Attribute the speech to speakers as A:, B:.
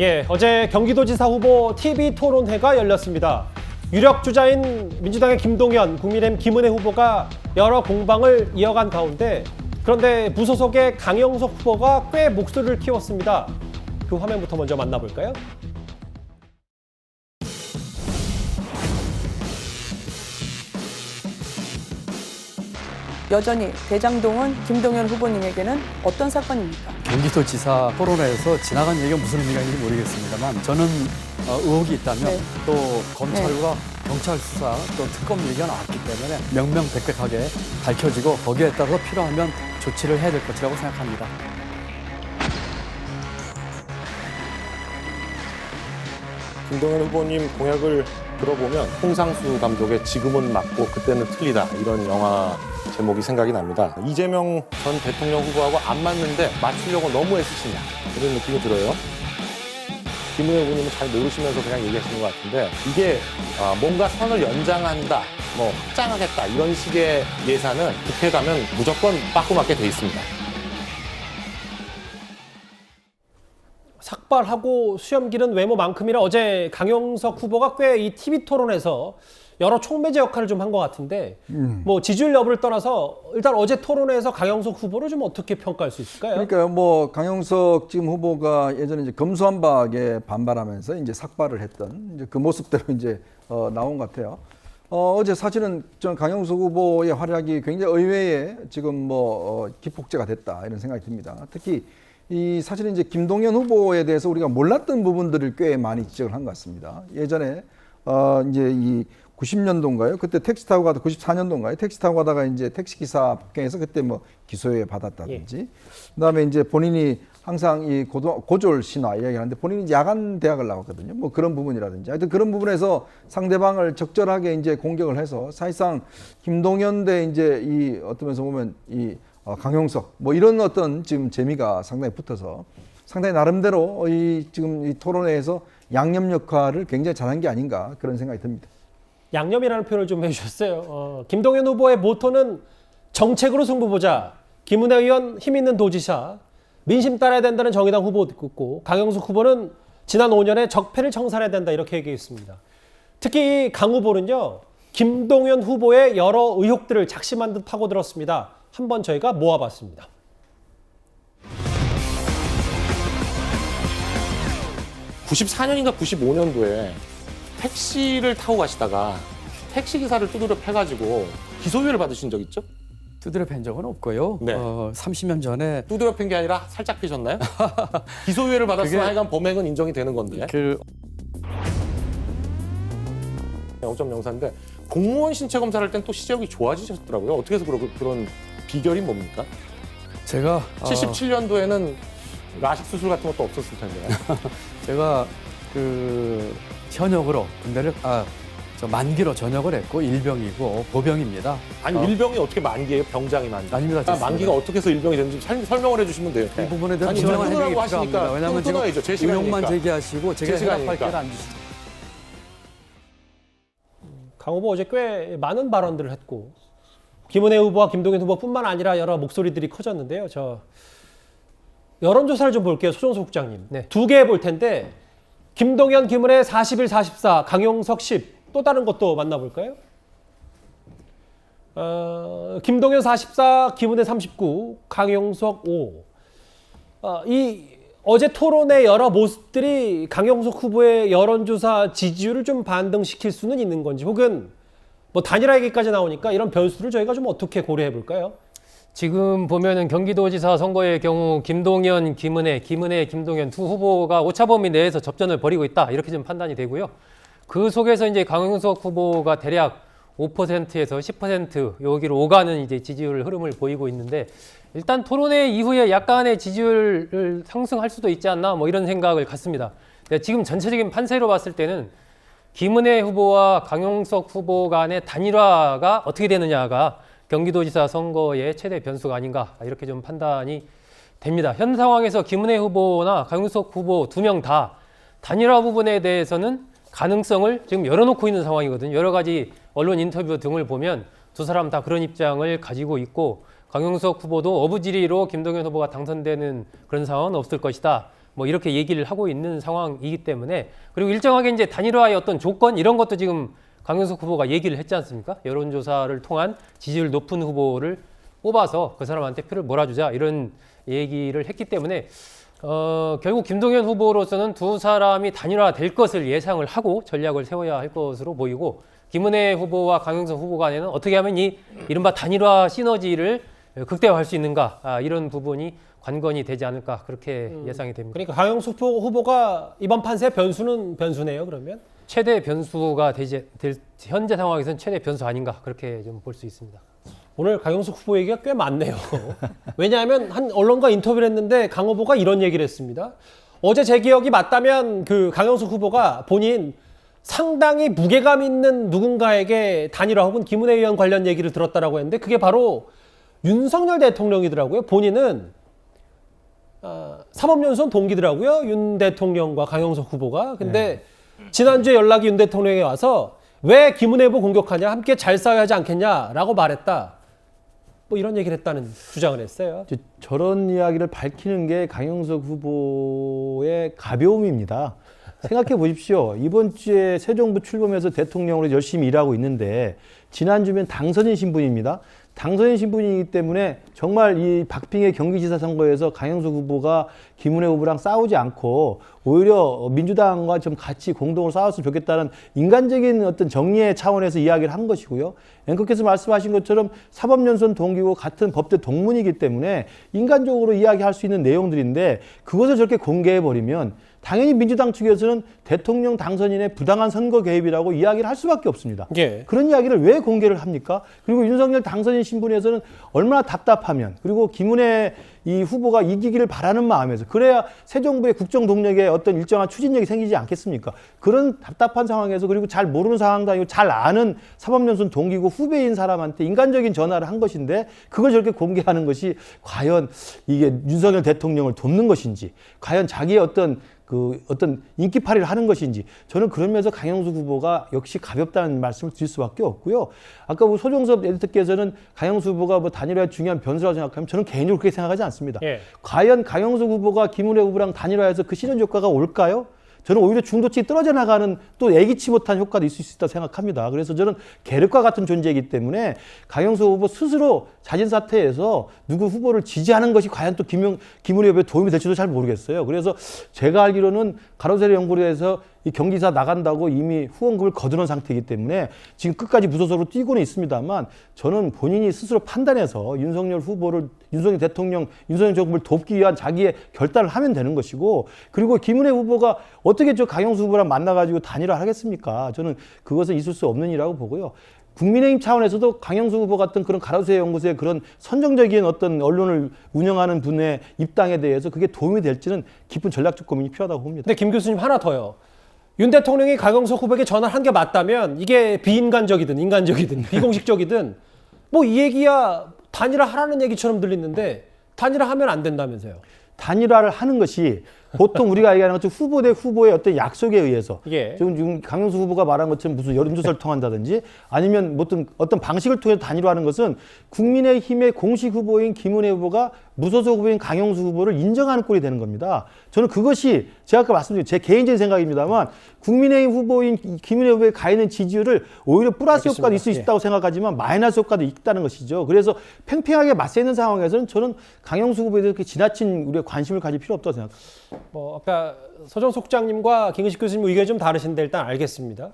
A: 예, 어제 경기도지사 후보 TV 토론회가 열렸습니다. 유력 주자인 민주당의 김동연, 국민의힘 김은혜 후보가 여러 공방을 이어간 가운데 그런데 무소속의 강영석 후보가 꽤 목소리를 키웠습니다. 그 화면부터 먼저 만나볼까요?
B: 여전히 대장동은 김동연 후보님에게는 어떤 사건입니까?
C: 경기도지사 토론회에서 지나간 얘기가 무슨 의미가 있는지 모르겠습니다만 저는 의혹이 있다면 또 검찰과 경찰 수사 또 특검 얘기가 나왔기 때문에 명명백백하게 밝혀지고 거기에 따라서 필요하면 조치를 해야 될 것이라고 생각합니다.
D: 김동연 후보님 공약을 들어보면 홍상수 감독의 지금은 맞고 그때는 틀리다 이런 영화 제목이 생각이 납니다. 이재명 전 대통령 후보하고 안 맞는데 맞추려고 너무 애쓰신다 이런 느낌이 들어요. 김은혜 후보님은 잘 모르시면서 그냥 얘기하시는 것 같은데 이게 뭔가 선을 연장한다, 뭐 확장하겠다 이런 식의 예산은 국회 가면 무조건 빠꾸 맞게 돼 있습니다.
A: 삭발하고 수염 기른 외모만큼이나 어제 강영석 후보가 꽤 이 TV 토론에서 여러 촉매제 역할을 좀 한 것 같은데 뭐 지지율 여부를 떠나서 일단 어제 토론회에서 강영석 후보를 좀 어떻게 평가할 수 있을까요?
E: 그러니까 뭐 강영석 지금 후보가 예전에 이제 검수완박에 반발하면서 이제 삭발을 했던 이제 그 모습대로 이제 나온 것 같아요. 어제 사실은 전 강영석 후보의 활약이 굉장히 의외의 지금 기폭제가 됐다 이런 생각이 듭니다. 특히 이 사실은 이제 김동연 후보에 대해서 우리가 몰랐던 부분들을 꽤 많이 지적을 한 것 같습니다. 예전에 이제 이 90년도인가요? 그때 택시 타고 가다 94년도인가요? 택시 타고 가다가 이제 택시기사 폭행해서 그때 뭐 기소유예 받았다든지. 그다음에 이제 본인이 항상 이 고졸 신화 이야기하는데 본인이 이제 야간 대학을 나왔거든요. 뭐 그런 부분이라든지. 하여튼 그런 부분에서 상대방을 적절하게 이제 공격을 해서 사실상 김동연 대 이제 이 어떤 면에서 보면 이 강영석 뭐 이런 어떤 지금 재미가 상당히 붙어서 상당히 나름대로 지금 이 토론회에서 양념 역할을 굉장히 잘한 게 아닌가 그런 생각이 듭니다.
A: 양념이라는 표현을 좀 해주셨어요. 김동연 후보의 모토는 정책으로 승부 보자. 김은혜 의원 힘 있는 도지사, 민심 따라야 된다는 정의당 후보도 있고 강영석 후보는 지난 5년에 적폐를 청산해야 된다 이렇게 얘기했습니다. 특히 이 강 후보는요. 김동연 후보의 여러 의혹들을 작심한 듯 파고들었습니다. 한번 저희가 모아봤습니다.
D: (94년인가) 95년도에 택시를 타고 가시다가 택시기사를 두드려 패가지고 기소유예를 받으신 적 있죠?
C: 두드려 팬 적은 없고요.
D: 네.
C: 30년 전에
D: 두드려 팬 게 아니라 살짝 피셨나요? 기소유예를 받았으면 하여간 범행은 인정이 되는 건데. 0.04인데 공무원 신체 검사를 할 땐 또 시력이 좋아지셨더라고요. 어떻게 해서 그런 비결이 뭡니까?
C: 제가
D: 77년도에는 라식 수술 같은 것도 없었을 텐데.
C: 제가 현역으로 군대를 만기로 전역을 했고 일병이고 보병입니다.
D: 아니 일병이 어떻게 만기예요? 병장이 만기.
C: 아닙니다.
D: 만기가 어떻게 해서 일병이 되는지 설명을 해주시면 돼요.
C: 이 부분에 대한
D: 아니,
C: 설명을
D: 끊으라고
C: 해드리기
D: 하시니까
C: 필요합니다. 왜냐하면
D: 끊어야죠. 제
C: 지금 의혹만
D: 시간이니까.
C: 제기하시고 제가
D: 제
C: 해답할
D: 시간이니까.
C: 기회를 안 주시죠.
A: 강 후보 어제 꽤 많은 발언들을 했고 김은혜 후보와 김동연 후보뿐만 아니라 여러 목소리들이 커졌는데요. 여론조사를 좀 볼게요. 소정석 국장님. 네, 두 개 볼 텐데 김동연, 김은혜 41, 44, 강영석 10. 또 다른 것도 만나볼까요? 김동연 44, 김은혜 39, 강영석 5. 어제 토론의 여러 모습들이 강영석 후보의 여론조사 지지율을 좀 반등시킬 수는 있는 건지 혹은 뭐 단일화 얘기까지 나오니까 이런 변수를 저희가 좀 어떻게 고려해 볼까요?
F: 지금 보면은 경기도지사 선거의 경우 김동연, 김은혜, 김동연 두 후보가 오차 범위 내에서 접전을 벌이고 있다 이렇게 좀 판단이 되고요. 그 속에서 이제 강영석 후보가 대략 5%에서 10% 여기로 오가는 이제 지지율 흐름을 보이고 있는데 일단 토론회 이후에 약간의 지지율을 상승할 수도 있지 않나 뭐 이런 생각을 갖습니다. 지금 전체적인 판세로 봤을 때는 김은혜 후보와 강영석 후보 간의 단일화가 어떻게 되느냐가 경기도지사 선거의 최대 변수가 아닌가 이렇게 좀 판단이 됩니다. 현 상황에서 김은혜 후보나 강영석 후보 두 명 다 단일화 부분에 대해서는 가능성을 지금 열어놓고 있는 상황이거든요. 여러 가지 언론 인터뷰 등을 보면 두 사람 다 그런 입장을 가지고 있고 강영석 후보도 어부지리로 김동연 후보가 당선되는 그런 상황은 없을 것이다. 뭐 이렇게 얘기를 하고 있는 상황이기 때문에 그리고 일정하게 이제 단일화의 어떤 조건 이런 것도 지금 강용석 후보가 얘기를 했지 않습니까? 여론조사를 통한 지지율 높은 후보를 뽑아서 그 사람한테 표를 몰아주자 이런 얘기를 했기 때문에 결국 김동연 후보로서는 두 사람이 단일화될 것을 예상을 하고 전략을 세워야 할 것으로 보이고 김은혜 후보와 강용석 후보 간에는 어떻게 하면 이 이른바 단일화 시너지를 극대화할 수 있는가 이런 부분이 관건이 되지 않을까 그렇게 예상이 됩니다.
A: 그러니까 강용석 후보가 이번 판세 변수는 변수네요. 그러면
F: 최대 변수가 될 현재 상황에서는 최대 변수 아닌가 그렇게 좀 볼 수 있습니다.
A: 오늘 강용석 후보 얘기가 꽤 많네요. 왜냐하면 한 언론과 인터뷰를 했는데 강 후보가 이런 얘기를 했습니다. 어제 제 기억이 맞다면 그 강용석 후보가 본인 상당히 무게감 있는 누군가에게 단일화 혹은 김은혜 의원 관련 얘기를 들었다라고 했는데 그게 바로 윤석열 대통령이더라고요. 본인은 사법연수원 동기더라고요. 윤 대통령과 강용석 후보가. 근데 지난주에 연락이 윤 대통령에 와서 왜 김은혜 후보 공격하냐? 함께 잘 싸워야 하지 않겠냐라고 말했다. 뭐 이런 얘기를 했다는 주장을 했어요.
G: 저런 이야기를 밝히는 게 강용석 후보의 가벼움입니다. 생각해 보십시오. 이번 주에 새 정부 출범해서 대통령으로 열심히 일하고 있는데 지난주면 당선인 신분입니다. 당선인 신분이기 때문에 정말 이 박빙의 경기지사 선거에서 강용석 후보가 김은혜 후보랑 싸우지 않고 오히려 민주당과 좀 같이 공동으로 싸웠으면 좋겠다는 인간적인 어떤 정리의 차원에서 이야기를 한 것이고요. 앵커께서 말씀하신 것처럼 사법연수원 동기고 같은 법대 동문이기 때문에 인간적으로 이야기할 수 있는 내용들인데 그것을 저렇게 공개해버리면 당연히 민주당 측에서는 대통령 당선인의 부당한 선거 개입이라고 이야기를 할 수밖에 없습니다.
A: 예.
G: 그런 이야기를 왜 공개를 합니까? 그리고 윤석열 당선인 신분에서는 얼마나 답답하면 그리고 김은혜 이 후보가 이기기를 바라는 마음에서 그래야 새 정부의 국정 동력에 어떤 일정한 추진력이 생기지 않겠습니까? 그런 답답한 상황에서 그리고 잘 모르는 상황도 아니고 잘 아는 사법연수원 동기고 후배인 사람한테 인간적인 전화를 한 것인데 그걸 저렇게 공개하는 것이 과연 이게 윤석열 대통령을 돕는 것인지 과연 자기의 어떤 인기팔이를 하는 것인지 저는 그런 면에서 강용석 후보가 역시 가볍다는 말씀을 드릴 수밖에 없고요. 아까 소정섭 에디터께서는 강용석 후보가 뭐 단일화의 중요한 변수라고 생각하면 저는 개인적으로 그렇게 생각하지 않습니다.
A: 예.
G: 과연 강용석 후보가 김은혜 후보랑 단일화해서 그 시너지 효과가 올까요? 저는 오히려 중도층이 떨어져 나가는 또 예기치 못한 효과도 있을 수 있다고 생각합니다. 그래서 저는 계륵과 같은 존재이기 때문에 강용석 후보 스스로 자진 사퇴해서 누구 후보를 지지하는 것이 과연 또 김은혜 후보에 도움이 될지도 잘 모르겠어요. 그래서 제가 알기로는 가로세로 연구소에서 이 경기사 나간다고 이미 후원금을 거두는 상태이기 때문에 지금 끝까지 무소속으로 뛰고는 있습니다만 저는 본인이 스스로 판단해서 윤석열 후보를 윤석열 대통령, 윤석열 정부를 돕기 위한 자기의 결단을 하면 되는 것이고 그리고 김은혜 후보가 어떻게 저 강용석 후보랑 만나가지고 단일화 하겠습니까? 저는 그것은 있을 수 없는 일이라고 보고요. 국민의힘 차원에서도 강용석 후보 같은 그런 가로세 연구소의 그런 선정적인 어떤 언론을 운영하는 분의 입당에 대해서 그게 도움이 될지는 깊은 전략적 고민이 필요하다고 봅니다.
A: 근데 김 교수님 하나 더요. 윤 대통령이 강용석 후보에게 전화를 한 게 맞다면 이게 비인간적이든 인간적이든 비공식적이든 뭐 이 얘기야 단일화 하라는 얘기처럼 들리는데 단일화 하면 안 된다면서요.
G: 단일화를 하는 것이 보통 우리가 얘기하는 것처럼 후보 대 후보의 어떤 약속에 의해서
A: 예.
G: 지금 강용석 후보가 말한 것처럼 무슨 여론조사를 통한다든지 아니면 어떤 방식을 통해서 단일화하는 것은 국민의힘의 공식 후보인 김은혜 후보가 무소속 후보인 강용석 후보를 인정하는 꼴이 되는 겁니다. 저는 그것이 제가 아까 말씀드린 제 개인적인 생각입니다만 국민의힘 후보인 김은혜 후보에 가 있는 지지율을 오히려 플러스 효과도 있을 수 있다고 생각하지만 마이너스 효과도 있다는 것이죠. 그래서 팽팽하게 맞서있는 상황에서는 저는 강용석 후보에 대해서 지나친 우리가 관심을 가질 필요 없다고 생각합니다.
A: 뭐 아까 서정석 국장님과 김은식 교수님 의견이 좀 다르신데 일단 알겠습니다.